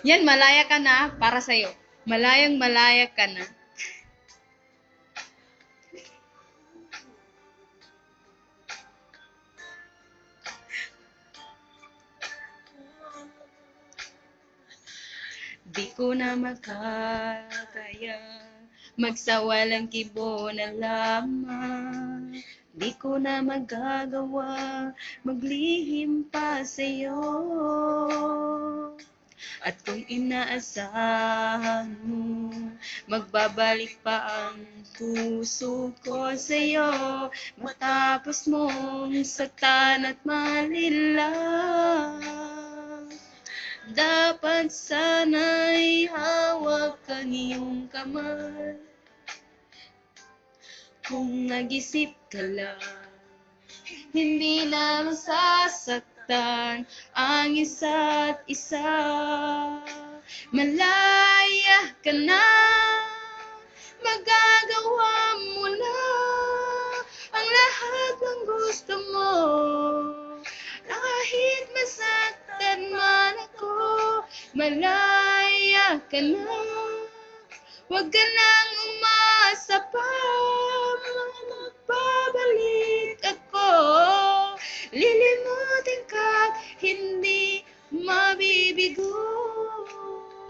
Yan, malaya ka na para sa'yo. Malayang malaya ka na. Di ko na makakaya magsawalang kibo na lamang. Di ko na magagawa maglihim pa sa'yo. At kung inaasahan mo magbabalik pa ang puso ko sa'yo, matapos mong saktan at manilang, dapat sana'y hawak ang iyong kamay. Kung nag-isip ka lang, hindi na masasaktan ang isa't isa. Malaya ka na, magagawa mo na ang lahat ng gusto mo. Kahit masaktan man ako, malaya ka na, huwag ka nang umasa pa.